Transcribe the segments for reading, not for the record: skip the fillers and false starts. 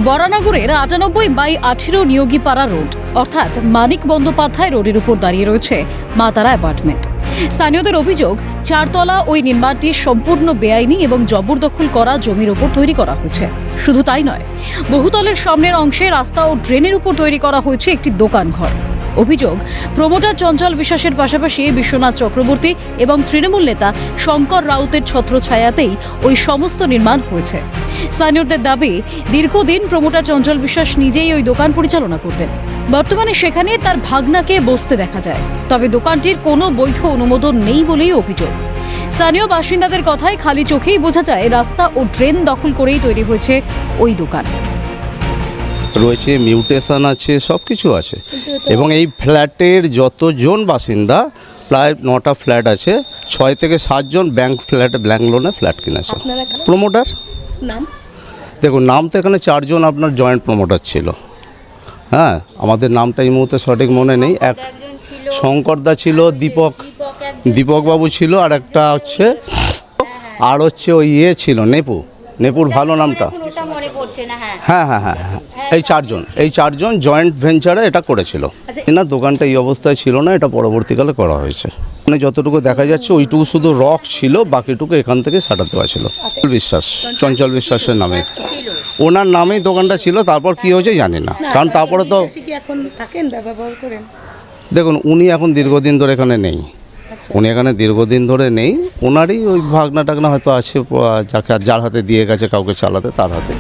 বরানগরের ৯৮/১৮ Neogipara road অর্থাৎ মানিক বন্দ্যোপাধ্যায় রোডের উপর দাঁড়িয়ে রয়েছে মা তারা অ্যাপার্টমেন্ট। স্থানীয়দের অভিযোগ, চারতলা ওই নির্মাণটি সম্পূর্ণ বেআইনি এবং জবরদখল করা জমির উপর তৈরি করা হয়েছে। শুধু তাই নয়, বহুতলের সামনের অংশে রাস্তা ও ড্রেনের উপর তৈরি করা হয়েছে একটি দোকানঘর। অভিযোগ, প্রমোটার চঞ্চল বিশ্বাসের পাশাপাশি বিশ্বনাথ চক্রবর্তী এবং তৃণমূল নেতা শঙ্কর রাউতের ছত্রছায়াতেই ওই সমস্ত নির্মাণ হয়েছে। স্থানীয়দের দাবি, দীর্ঘদিন প্রমোটার চঞ্চল বিশ্বাস নিজেই ওই দোকান পরিচালনা করতেন। বর্তমানে সেখানে তার ভাগনাকে বসতে দেখা যায়, তবে দোকানটির কোনো বৈধ অনুমোদন নেই বলেই অভিযোগ। স্থানীয় বাসিন্দাদের কথায় খালি চোখেই বোঝা যায় রাস্তা ও ড্রেন দখল করেই তৈরি হয়েছে ওই দোকান। রয়েছে, মিউটেশন আছে, সব কিছু আছে। এবং এই ফ্ল্যাটের যতজন বাসিন্দা, প্রায় 9টা ফ্ল্যাট আছে, 6 থেকে 7 জন ব্যাংক লোনে ফ্ল্যাট কিনেছে। প্রমোটার নাম দেখুন, নাম তো এখানে 4 জন আপনার জয়েন্ট প্রমোটার ছিল। হ্যাঁ, আমাদের নামটা এই মুহূর্তে সঠিক মনে নেই। এক শঙ্করদা ছিল, দীপকবাবু ছিল, আর একটা হচ্ছে আর হচ্ছে ওই ছিল নেপুর ভালো নামটা। হ্যাঁ, এই চারজন জয়েন্ট ভেঞ্চারে এটা করেছিল না। দোকানটা এই অবস্থায় ছিল না, এটা পরবর্তীকালে করা হয়েছে। মানে যতটুকু দেখা যাচ্ছে ওইটুকু শুধু রক ছিল, বাকিটুকু এখান থেকে সাটাতে দেওয়া ছিল। চঞ্চল বিশ্বাসের নামে, ওনার নামেই দোকানটা ছিল। তারপর কি হয়েছে জানি না, কারণ তারপরে তো দেখুন, উনি এখন দীর্ঘদিন ধরে এখানে নেই। ওনারই ওই ভাগনা টাগনা হয়তো আছে, যার হাতে দিয়ে গেছে কাউকে চালাতে, তার হাতে।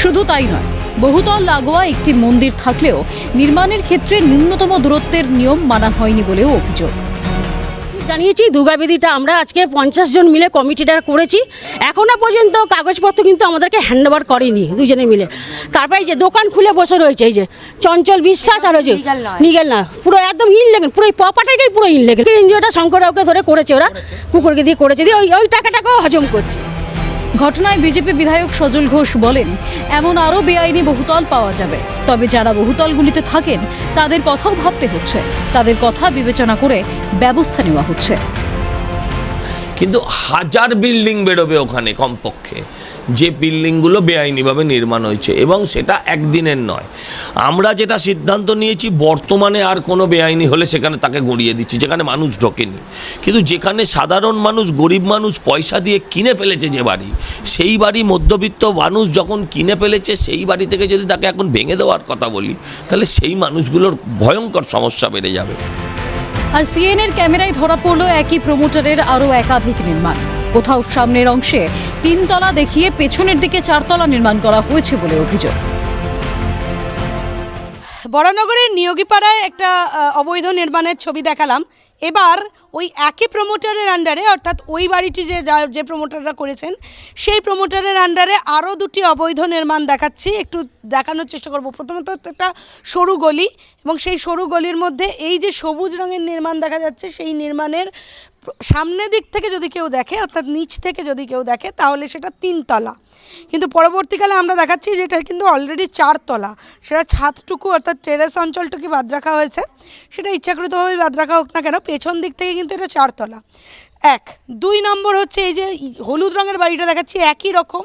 শুধু তাই নয়, বহুতল লাগোয়া একটি মন্দির থাকলেও নির্মাণের ক্ষেত্রে ন্যূনতম দূরত্বের নিয়ম মানা হয়নি বলেও অভিযোগ। জানিয়েছি দুর্গাবেদিটা আমরা আজকে 50 জন মিলে কমিটিটা করেছি। এখনো পর্যন্ত কাগজপত্র কিন্তু আমাদেরকে হ্যান্ডওভার করেনি দুজনে মিলে। তারপরে এই যে দোকান খুলে বসে রয়েছে, এই যে চঞ্চল বিশ্বাস আর হয়েছে নিগেল না, পুরো একদম ইনলেগেল, পুরো এই প্রপার্টিটাই পুরো ইনলেগেল। এনজিওটা শঙ্কররাওকে ধরে করেছে, ওরা কুকুরকে দিয়ে করেছে, দিয়ে ওই টাকাটাকেও হজম করছে। ঘটনায় বিজেপি বিধায়ক সজল ঘোষ বলেন, এমন আরও বেআইনি বহুতল পাওয়া যাবে, তবে যারা বহুতলগুলিতে থাকেন তাদের কথাও ভাবতে হচ্ছে, তাদের কথা বিবেচনা করে ব্যবস্থা নেওয়া হচ্ছে। কিন্তু 1000 বিল্ডিং বেরোবে ওখানে কমপক্ষে, যে বিল্ডিংগুলো বেআইনিভাবে নির্মাণ হয়েছে, এবং সেটা একদিনের নয়। আমরা যেটা সিদ্ধান্ত নিয়েছি, বর্তমানে আর কোনো বেআইনি হলে সেখানে তাকে গড়িয়ে দিচ্ছি, যেখানে মানুষ ঢোকেনি। কিন্তু যেখানে সাধারণ মানুষ, গরিব মানুষ পয়সা দিয়ে কিনে ফেলেছে যে বাড়ি, সেই বাড়ি মধ্যবিত্ত মানুষ যখন কিনে ফেলেছে, সেই বাড়ি থেকে যদি তাকে এখন ভেঙে দেওয়ার কথা বলি, তাহলে সেই মানুষগুলোর ভয়ঙ্কর সমস্যা বেড়ে যাবে। আর সিএনএর ক্যামেরায় ধরা পড়ল একই প্রমোটারের আরও একাধিক নির্মাণ। কোথাও সামনের অংশে 3 তলা দেখিয়ে পেছনের দিকে 4 তলা নির্মাণ করা হয়েছে বলে অভিযোগ। বরানগরের নিয়োগীপাড়ায় একটা অবৈধ নির্মাণের ছবি দেখালাম। এবার ওই একই প্রমোটারের আন্ডারে, অর্থাৎ ওই বাড়িটি যে প্রমোটাররা করেছেন, সেই প্রমোটারের আন্ডারে আরও 2টি অবৈধ নির্মাণ দেখাচ্ছি, একটু দেখানোর চেষ্টা করব। প্রথমত একটা সরু গলি, এবং সেই সরু গলির মধ্যে এই যে সবুজ রঙের নির্মাণ দেখা যাচ্ছে, সেই নির্মাণের সামনের দিক থেকে যদি কেউ দেখে, অর্থাৎ নিচ থেকে যদি কেউ দেখে, তাহলে সেটা 3 তলা। কিন্তু পরবর্তীকালে আমরা দেখাচ্ছি যে এটা কিন্তু অলরেডি 4 তলা। সেটা ছাদটুকু, অর্থাৎ টেরেস অঞ্চলটুকু বাদ রাখা হয়েছে, সেটা ইচ্ছাকৃতভাবেই বাদ রাখা হোক না কেন, পেছন দিক থেকে কিন্তু এটা 4 তলা। 2 নম্বর হচ্ছে এই যে হলুদ রঙের বাড়িটা দেখাচ্ছি, একই রকম,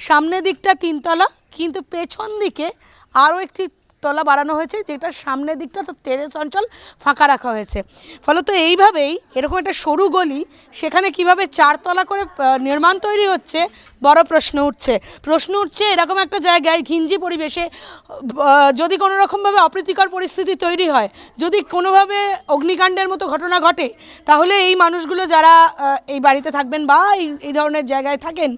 সামনের দিকটা 3 তলা, কিন্তু পেছন দিকে আরও একটি তলা বাড়ানো হয়েছে, যেটার সামনের দিকটা তো টেরেস অঞ্চল ফাঁকা রাখা হয়েছে। ফলত এইভাবেই এরকম একটা সরু গলি, সেখানে কিভাবে 4 তলা করে নির্মাণ তৈরি হচ্ছে, বড় প্রশ্ন উঠছে। এরকম একটা জায়গায় ঘিঞ্জি পরিবেশে যদি কোনো রকমভাবে অপ্রীতিকর পরিস্থিতি তৈরি হয়, যদি কোনোভাবে অগ্নিকাণ্ডের মতো ঘটনা ঘটে, তাহলে এই মানুষগুলো যারা এই বাড়িতে থাকবেন বা এই ধরনের জায়গায় থাকেন,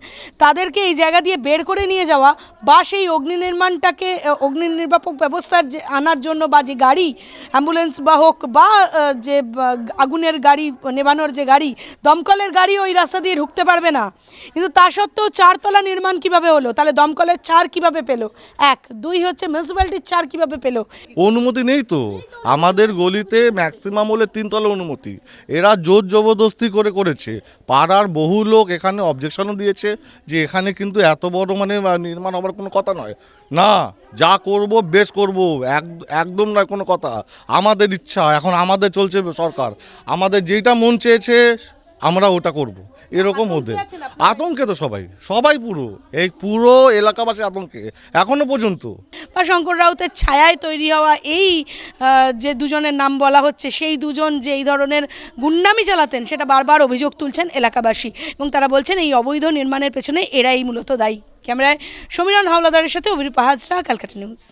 তাদেরকে এই জায়গা দিয়ে বের করে নিয়ে যাওয়া, বা সেই অগ্নি নির্বাপক ব্যবস্থার যে আনার জন্য, বা যে গাড়ি অ্যাম্বুলেন্স বা হোক, বা যে আগুনের গাড়ি নেভানোর যে গাড়ি, দমকলের গাড়ি ওই রাস্তা দিয়ে ঢুকতে পারবে না। কিন্তু তা সত্ত্বেও 4 তলা নির্মাণ কিভাবে হলো? তাহলে দমকলের 4 কিভাবে পেলো? 2 হচ্ছে মিউনিসিপ্যালিটির 4 কিভাবে পেলো? অনুমতি নেই তো। আমাদের গলিতে ম্যাক্সিমাম হলে 3 তলা অনুমতি, এরা জোর জবরদস্তি করেছে। পাড়ার বহু লোক এখানে অবজেকশনও দিয়েছে যে এখানে কিন্তু এত বড় মানে নির্মাণ হবার কোনো কথা নয়। না, যা করব বেশ করব, একদম নয় কোনো কথা। আমাদের ইচ্ছা, এখন আমাদের চলছে সরকার, আমাদের যেটা মন চেয়েছে আমরা ওটা করব। এরকম ওদের আতঙ্কে তো সবাই পুরো এলাকাবাসী আতঙ্কে এখনো পর্যন্ত। বা শঙ্কর রাউতের ছায়ায় তৈরি হওয়া এই যে দুজনের নাম বলা হচ্ছে, সেই দুজন যে এই ধরনের গুন্ডামি চালাতেন সেটা বারবার অভিযোগ তুলছেন এলাকাবাসী, এবং তারা বলছেন এই অবৈধ নির্মাণের পেছনে এরাই মূলত দায়ী। ক্যামেরায় সমীরণ হাওলাদারের সাথে অভিরূপা হাজরা, ক্যালকাটা নিউজ।